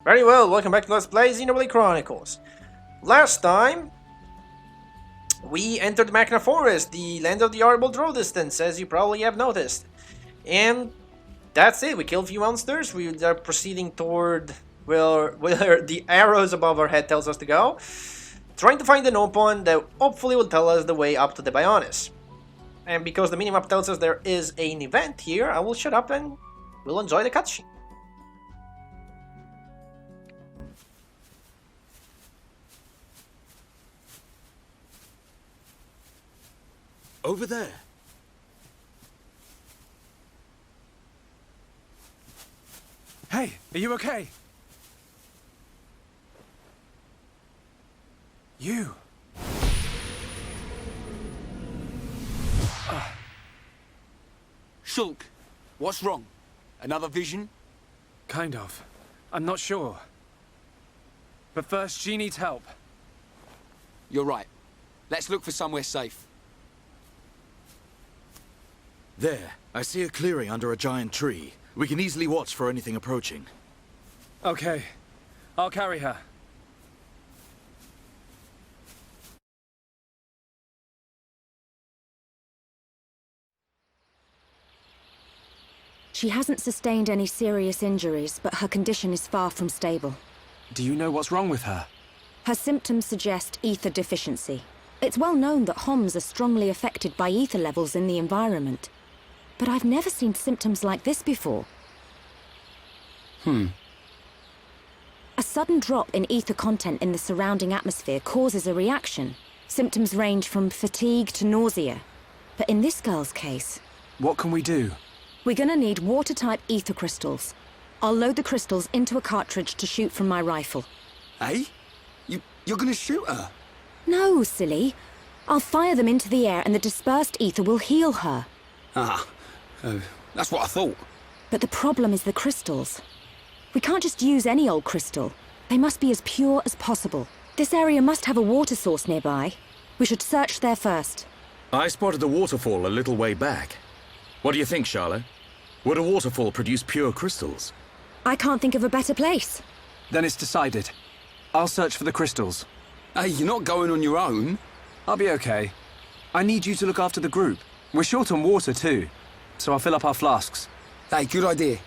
Very well, welcome back to Let's Play Xenoblade Chronicles. Last time, we entered the Machina Forest, the land of the horrible draw distance, as you probably have noticed. And that's it, we killed a few monsters, we are proceeding toward where the arrows above our head tells us to go. Trying to find an open that hopefully will tell us the way up to the Bionis. And because the minimap tells us there is an event here, I will shut up and we'll enjoy the cutscene. Over there. Hey, are you okay? You. Shulk, what's wrong? Another vision? Kind of. I'm not sure. But first, she needs help. You're right. Let's look for somewhere safe. There, I see a clearing under a giant tree. We can easily watch for anything approaching. Okay. I'll carry her. She hasn't sustained any serious injuries, but her condition is far from stable. Do you know what's wrong with her? Her symptoms suggest ether deficiency. It's well known that HOMs are strongly affected by ether levels in the environment. But I've never seen symptoms like this before. A sudden drop in ether content in the surrounding atmosphere causes a reaction. Symptoms range from fatigue to nausea. But in this girl's case... What can we do? We're gonna need water-type ether crystals. I'll load the crystals into a cartridge to shoot from my rifle. Hey? You're gonna shoot her? No, silly. I'll fire them into the air and the dispersed ether will heal her. That's what I thought. But the problem is the crystals. We can't just use any old crystal. They must be as pure as possible. This area must have a water source nearby. We should search there first. I spotted a waterfall a little way back. What do you think, Charlotte? Would a waterfall produce pure crystals? I can't think of a better place. Then it's decided. I'll search for the crystals. Hey, you're not going on your own. I'll be okay. I need you to look after the group. We're short on water too, so I'll fill up our flasks. Hey, good idea.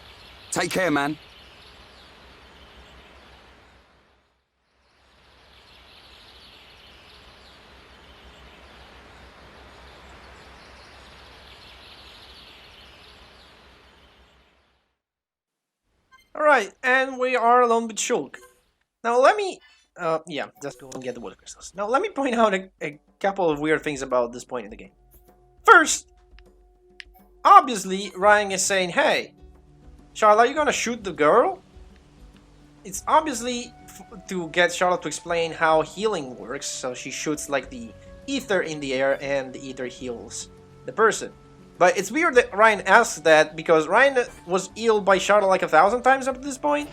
Take care, man. Alright, and we are alone with Shulk. Now let me... yeah, just go and get the water crystals. Now let me point out a couple of weird things about this point in the game. First, obviously Ryan is saying, hey, Charlotte, are you gonna shoot the girl? It's obviously to get Charlotte to explain how healing works, so she shoots like the ether in the air and the ether heals the person. But it's weird that Ryan asks that because Ryan was healed by Charlotte like 1,000 times up to this point.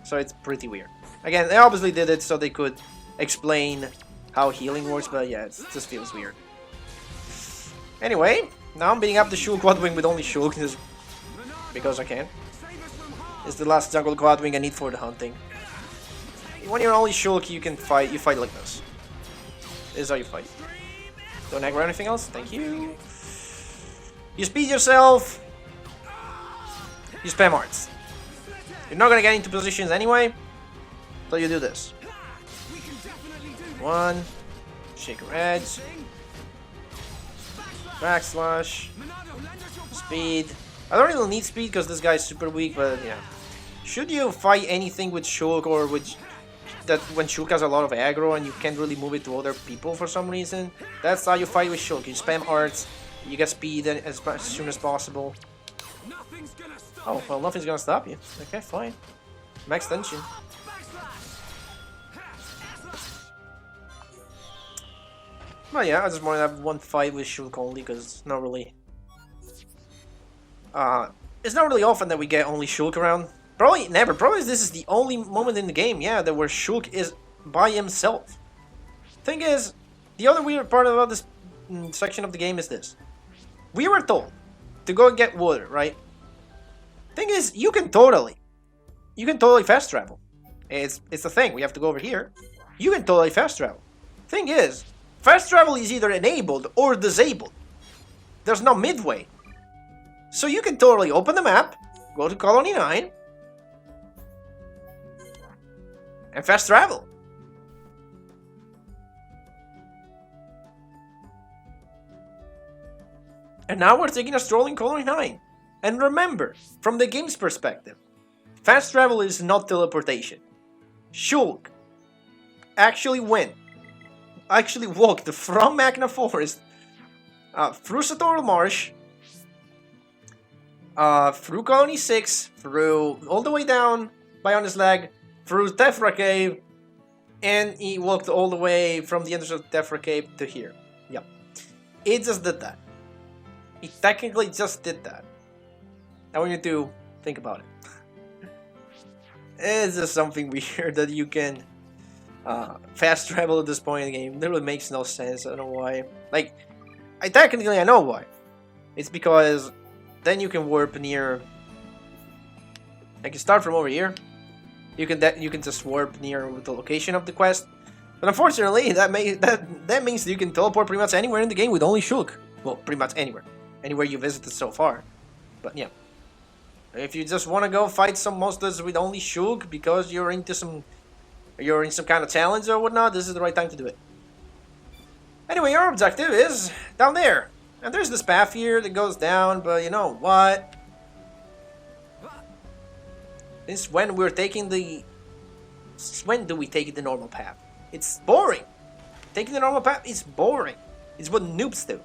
So it's pretty weird. Again, they obviously did it so they could explain how healing works, but yeah, it just feels weird. Anyway, now I'm beating up the Shulk Quadwing with only Shulk because I can. It's the last jungle Quadwing I need for the hunting. When you're only Shulk, you fight like this. This is how you fight. Don't aggro anything else? Thank you. You speed yourself. You spam arts. You're not gonna get into positions anyway, so you do this. One. Shake your edge. Backslash. Speed. I don't really need speed because this guy's super weak, but yeah. Should you fight anything with Shulk or with that when Shulk has a lot of aggro and you can't really move it to other people for some reason, that's how you fight with Shulk. You spam arts, you get speed as soon as possible. Oh, well, nothing's gonna stop you. Okay, fine. Max tension. Well, yeah, I just want to have one fight with Shulk only because it's not really... it's not really often that we get only Shulk around. Probably never. Probably this is the only moment in the game, yeah, that where Shulk is by himself. Thing is, the other weird part about this section of the game is this. We were told to go and get water, right? Thing is, you can totally you can totally fast travel. It's the thing. We have to go over here. You can totally fast travel. Thing is, fast travel is either enabled or disabled. There's no midway. So you can totally open the map, go to Colony 9, and fast travel. And now we're taking a stroll in Colony 9. And remember, from the game's perspective, fast travel is not teleportation. Shulk actually walked from Magna Forest, through Satoral Marsh, through Colony 6, through all the way down by on his leg, through Tephra Cave, and he walked all the way from the entrance of Tephra Cave to here. Yep. He just did that. He technically just did that. I want you to think about it. It's just something weird that you can fast travel at this point in the game. It really makes no sense. I don't know why. Like, I know why. It's because then you can warp near. Like, you start from over here. You can just warp near the location of the quest. But unfortunately, that means that you can teleport pretty much anywhere in the game with only Shulk. Well, pretty much anywhere you visited so far. But yeah, if you just want to go fight some monsters with only Shulk because you're in some kind of challenge or whatnot, this is the right time to do it. Anyway, your objective is down there, and there's this path here that goes down. But you know what? Since when do we take the normal path? It's boring. Taking the normal path is boring. It's what noobs do.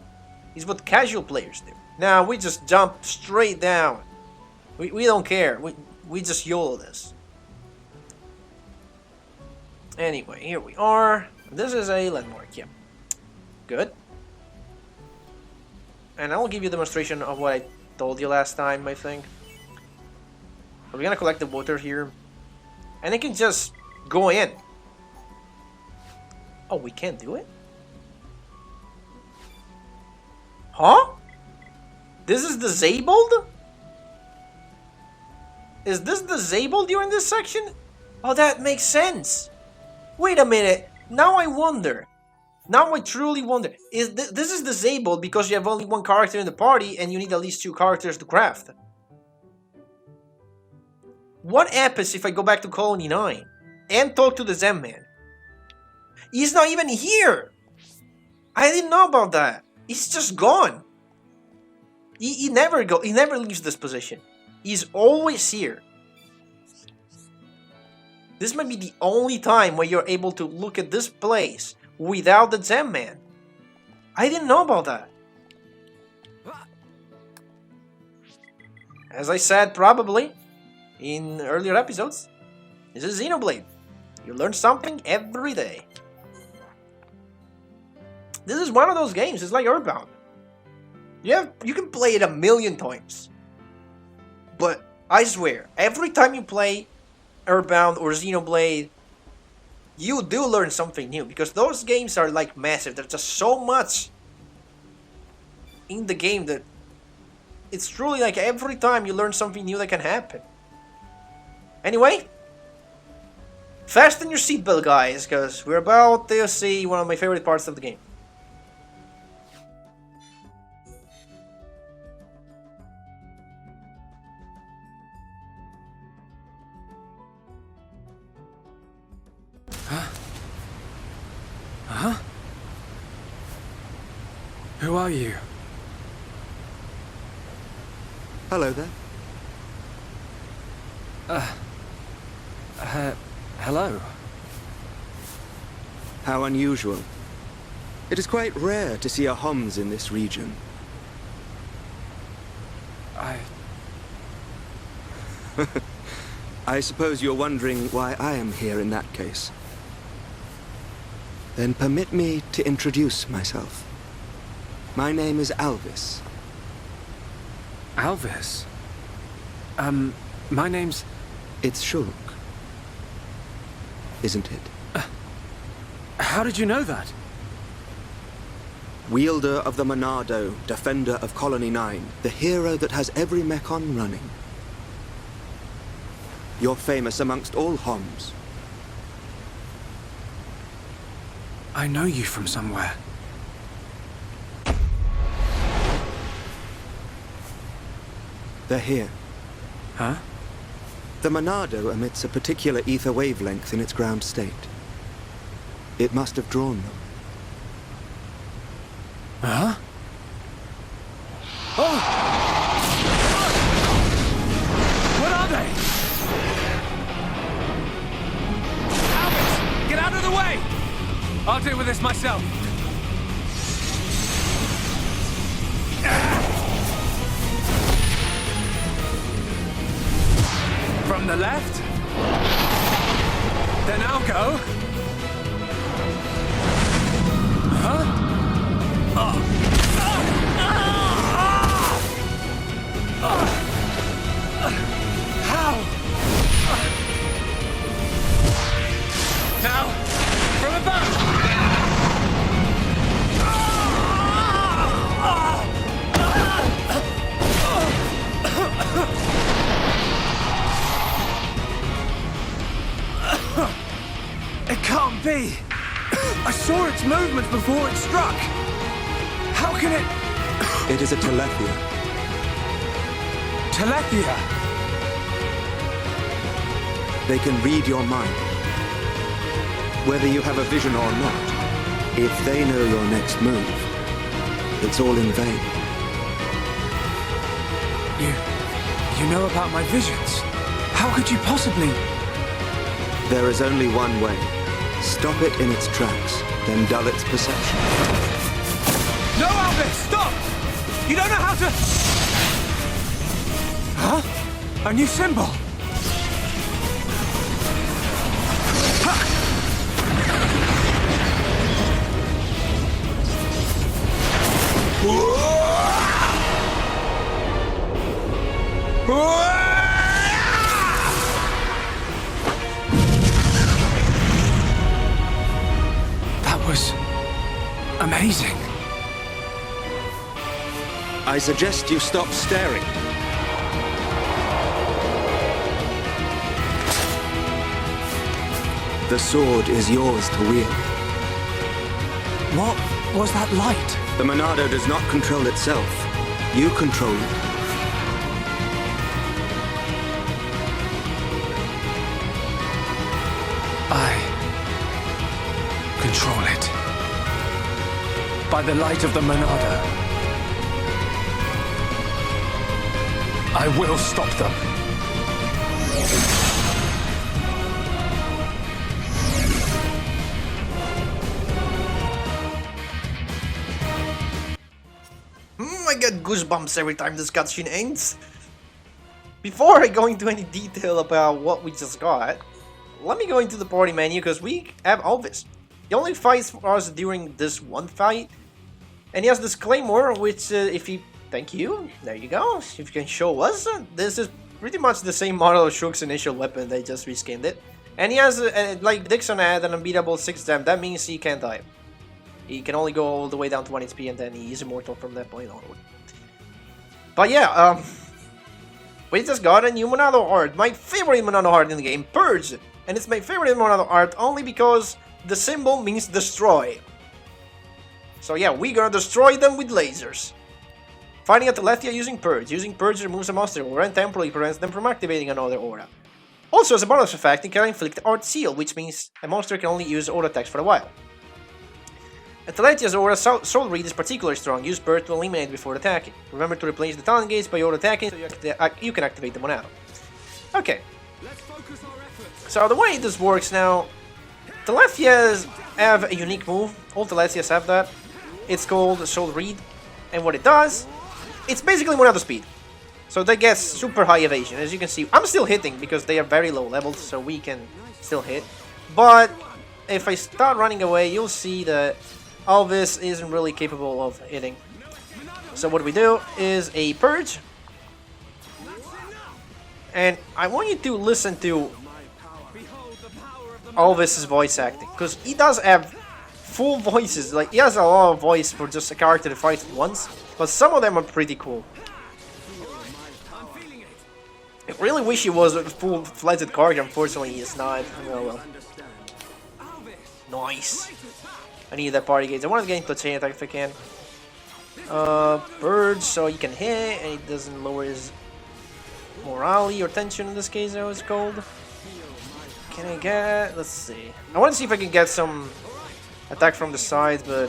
It's what casual players do. Now we just jump straight down. We don't care. We just YOLO this. Anyway, here we are. This is a landmark, yeah. Good. And I'll give you a demonstration of what I told you last time, I think. We're gonna collect the water here. And I can just go in. Oh, we can't do it? Huh? This is disabled? Is this disabled during this section? Oh, that makes sense. Wait a minute. Now I wonder. Now I truly wonder. This is disabled because you have only one character in the party and you need at least 2 characters to craft. What happens if I go back to Colony 9 and talk to the Zen Man? He's not even here! I didn't know about that. He's just gone. He never leaves this position. He's always here. This might be the only time where you're able to look at this place without the Zen Man. I didn't know about that. As I said, probably in earlier episodes, this is Xenoblade. You learn something every day. This is one of those games. It's like Earthbound. You can play it 1,000,000 times, but I swear, every time you play Earthbound or Xenoblade, you do learn something new, because those games are like massive. There's just so much in the game that it's truly like every time you learn something new that can happen. Anyway, fasten your seatbelt, guys, because we're about to see one of my favorite parts of the game. Huh? Who are you? Hello there. Hello. How unusual. It is quite rare to see a Homs in this region. I suppose you're wondering why I am here in that case. Then permit me to introduce myself. My name is Alvis. Alvis? My name's... It's Shulk. Isn't it? How did you know that? Wielder of the Monado, defender of Colony 9, the hero that has every mechon running. You're famous amongst all Homs. I know you from somewhere. They're here. Huh? The Monado emits a particular ether wavelength in its ground state. It must have drawn them. Huh? Oh! What are they? Albus! Get out of the way! I'll deal with this myself. From the left. Then I'll go. Huh? How? Now, from above! It can't be! I saw its movement before it struck! How can it... It is a Telethia. Telethia? They can read your mind. Whether you have a vision or not, if they know your next move, it's all in vain. You know about my visions? How could you possibly... There is only one way. Stop it in its tracks, then dull its perception. No, Albus! Stop! You don't know how to... Huh? A new symbol? That was... amazing. I suggest you stop staring. The sword is yours to wield. What was that light? The Monado does not control itself. You control it. I control it. By the light of the Monado. I will stop them. I get goosebumps every time this cutscene ends. Before I go into any detail about what we just got, let me go into the party menu because we have Elvis. He only fights for us during this one fight, and he has this claymore, which if he... Thank you, there you go. If you can show us, this is pretty much the same model of Shulk's initial weapon, they just reskinned it. And he has, like Dixon had, an unbeatable 6 damage, that means he can't die. He can only go all the way down to 1 HP and then he is immortal from that point onward. But yeah, we just got a new Monado art, my favorite Monado art in the game, Purge. And it's my favorite Monado art only because the symbol means destroy. So yeah, we're gonna destroy them with lasers. Fighting a Telethia using Purge. Using Purge removes a monster aura and temporarily prevents them from activating another aura. Also, as a bonus effect, it can inflict Art Seal, which means a monster can only use aura attacks for a while. A Telethia's aura Soul Read is particularly strong. Use Purge to eliminate before attacking. Remember to replace the talent gates by aura attacking so you can activate the Monado. Okay. So the way this works now, Telethias have a unique move. All Telethias have that. It's called Soul Read. And what it does, it's basically Monado speed. So they get super high evasion. As you can see, I'm still hitting because they are very low levels, so we can still hit. But if I start running away, you'll see that Elvis isn't really capable of hitting. So what we do is a Purge. And I want you to listen to Elvis's voice acting, because he does have full voices. Like, he has a lot of voice for just a character to fight once, but some of them are pretty cool. I really wish he was a full-fledged character. Unfortunately, he is not. Oh well. Nice. I need that party gauge. I want to get into a chain attack if I can. Bird, so he can hit, and it doesn't lower his morale or tension in this case, how it's called. Can I get... let's see. I want to see if I can get some attack from the side, but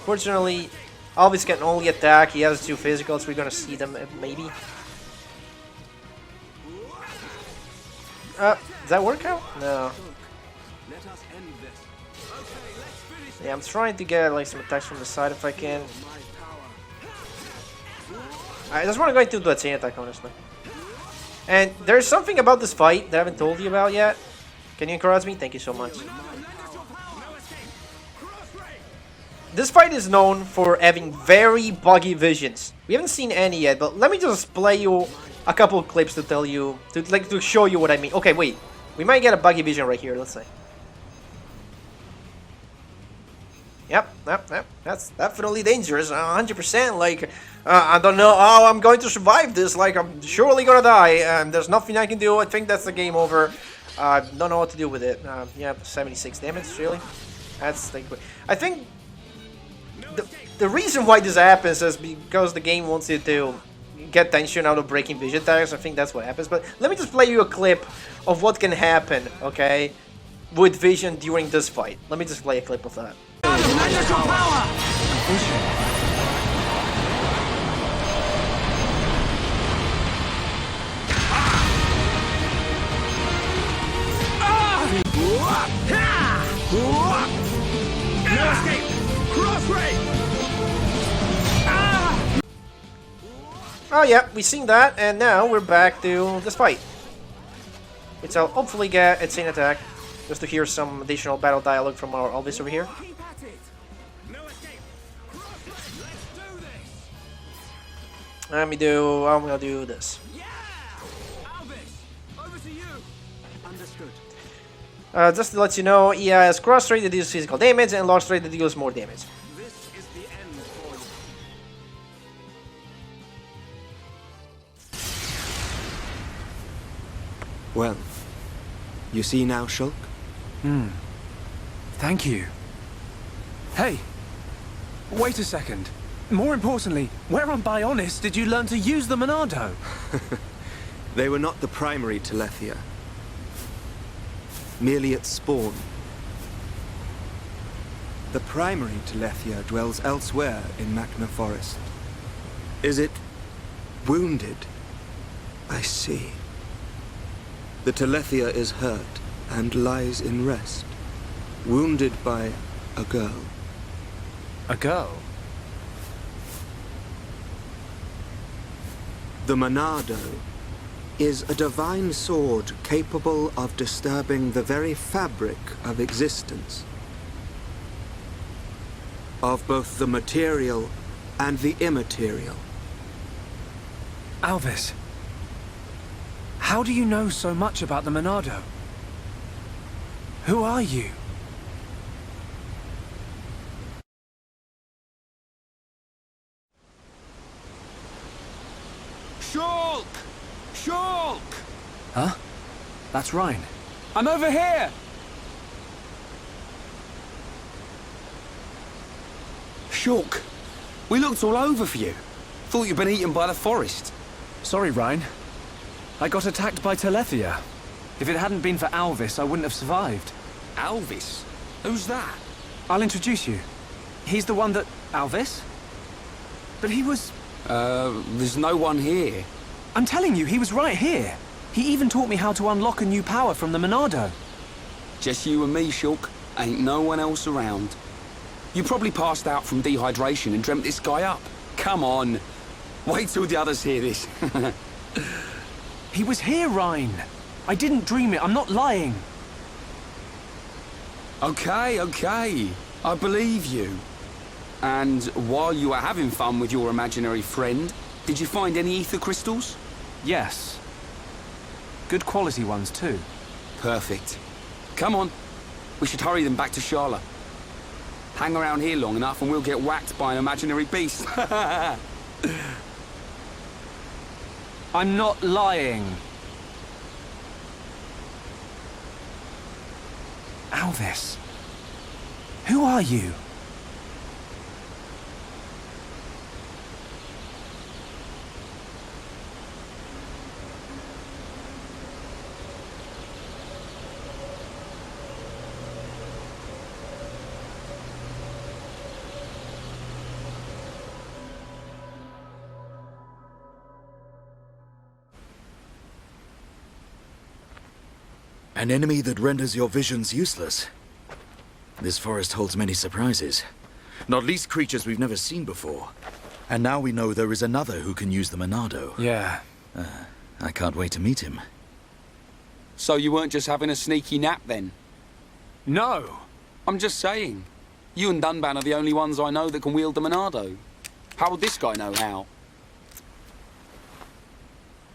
fortunately, Alvis can only attack. He has 2 physicals. We're gonna see them maybe. Does that work out? No. Yeah, I'm trying to get like some attacks from the side if I can. I just want to go into a chain attack, honestly. And there's something about this fight that I haven't told you about yet. Can you encourage me? Thank you so much. This fight is known for having very buggy visions. We haven't seen any yet, but let me just play you a couple of clips to tell you, to show you what I mean. Okay, wait. We might get a buggy vision right here, let's say. Yep, that's definitely dangerous, 100%, like, I don't know how I'm going to survive this, like, I'm surely gonna die, and there's nothing I can do. I think that's the game over. I don't know what to do with it. Yeah, 76 damage, really? That's, like, I think the reason why this happens is because the game wants you to get tension out of breaking vision attacks. I think that's what happens, but let me just play you a clip of what can happen, okay, with vision during this fight. Let me just play a clip of that. Magical power! No escape! Cross ray! Oh yeah, we've seen that, and now we're back to this fight. Which I'll hopefully get a chain attack, just to hear some additional battle dialogue from our Alvis over here. I'm gonna do this. Just to let you know, he has cross rate that deals physical damage and lost rate that deals more damage. Well, you see now, Shulk? Thank you. Hey, wait a second. More importantly, where on Bionis did you learn to use the Monado? They were not the primary Telethia. Merely its spawn. The primary Telethia dwells elsewhere in Machna Forest. Is it wounded? I see. The Telethia is hurt and lies in rest, wounded by a girl. A girl? The Monado is a divine sword capable of disturbing the very fabric of existence, of both the material and the immaterial. Alvis, how do you know so much about the Monado? Who are you? Shulk! Shulk! Huh? That's Ryan. I'm over here! Shulk! We looked all over for you. Thought you'd been eaten by the forest. Sorry, Ryan. I got attacked by Telethia. If it hadn't been for Alvis, I wouldn't have survived. Alvis? Who's that? I'll introduce you. He's the one that... Alvis? But he was... There's no one here. I'm telling you, he was right here. He even taught me how to unlock a new power from the Monado. Just you and me, Shulk. Ain't no one else around. You probably passed out from dehydration and dreamt this guy up. Come on. Wait till the others hear this. He was here, Ryan. I didn't dream it. I'm not lying. Okay, okay. I believe you. And while you were having fun with your imaginary friend, did you find any ether crystals? Yes. Good quality ones, too. Perfect. Come on. We should hurry them back to Sharla. Hang around here long enough and we'll get whacked by an imaginary beast. I'm not lying. Alvis. Who are you? An enemy that renders your visions useless. This forest holds many surprises. Not least creatures we've never seen before. And now we know there is another who can use the Monado. Yeah. I can't wait to meet him. So you weren't just having a sneaky nap then? No! I'm just saying. You and Dunban are the only ones I know that can wield the Monado. How would this guy know how?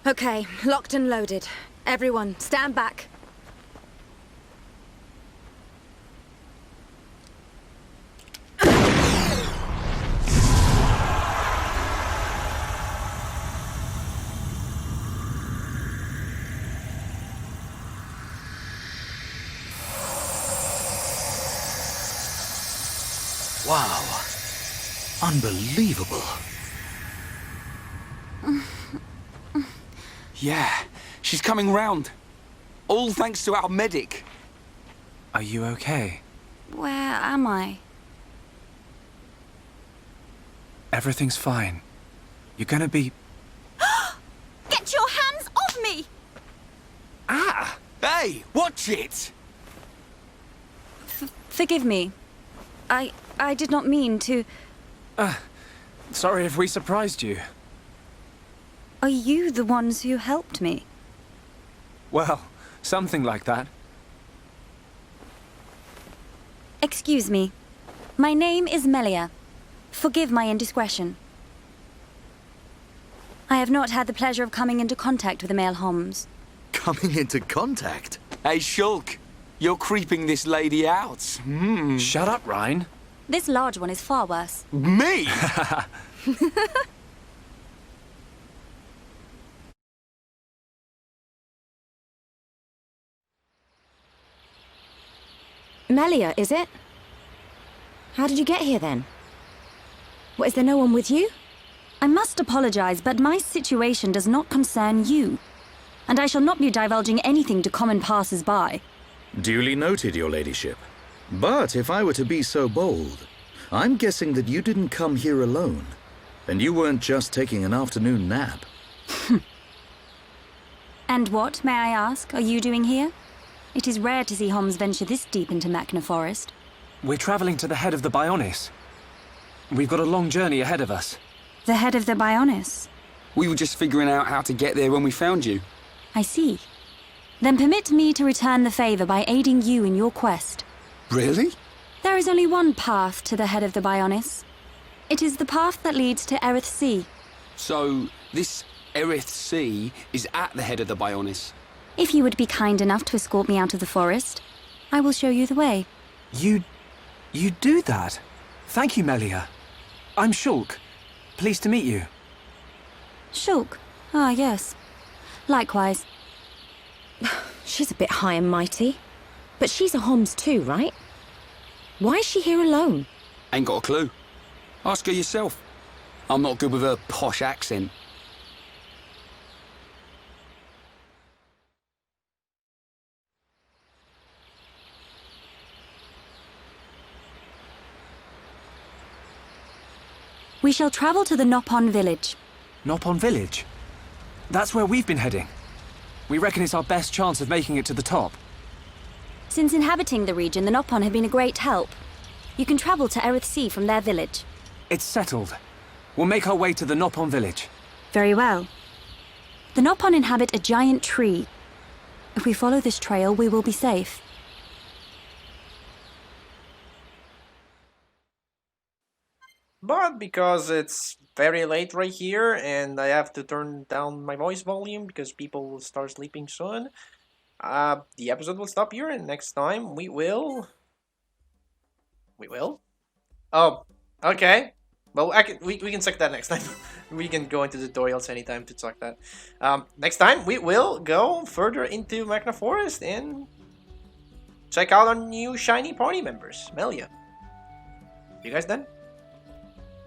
Okay, locked and loaded. Everyone, stand back. Wow. Unbelievable. Yeah, she's coming round. All thanks to our medic. Are you okay? Where am I? Everything's fine. You're gonna be... Get your hands off me! Ah! Hey, watch it! Forgive me. I did not mean to... Sorry if we surprised you. Are you the ones who helped me? Well, something like that. Excuse me. My name is Melia. Forgive my indiscretion. I have not had the pleasure of coming into contact with the male Homs. Coming into contact? Hey, Shulk, you're creeping this lady out. Shut up, Ryan. This large one is far worse. Me? Melia, is it? How did you get here then? What, is there no one with you? I must apologize, but my situation does not concern you. And I shall not be divulging anything to common passers-by. Duly noted, your ladyship. But if I were to be so bold, I'm guessing that you didn't come here alone. And you weren't just taking an afternoon nap. And what, may I ask, are you doing here? It is rare to see Homs venture this deep into Machna Forest. We're traveling to the head of the Bionis. We've got a long journey ahead of us. The head of the Bionis? We were just figuring out how to get there when we found you. I see. Then permit me to return the favor by aiding you in your quest. Really? There is only one path to the head of the Bionis. It is the path that leads to Erith Sea. So, this Erith Sea is at the head of the Bionis. If you would be kind enough to escort me out of the forest, I will show you the way. You do that? Thank you, Melia. I'm Shulk. Pleased to meet you. Shulk? Ah, yes. Likewise. She's a bit high and mighty. But she's a Homs too, right? Why is she here alone? Ain't got a clue. Ask her yourself. I'm not good with her posh accent. We shall travel to the Nopon village. Nopon village? That's where we've been heading. We reckon it's our best chance of making it to the top. Since inhabiting the region, the Nopon have been a great help. You can travel to Erith Sea from their village. It's settled. We'll make our way to the Nopon village. Very well. The Nopon inhabit a giant tree. If we follow this trail, we will be safe. But because it's very late right here and I have to turn down my voice volume because people will start sleeping soon, the episode will stop here, and next time we will... Oh, okay. Well, we can check that next time. We can go into tutorials anytime to check that. Next time we will go further into Machna Forest and check out our new shiny party members, Melia. You guys done?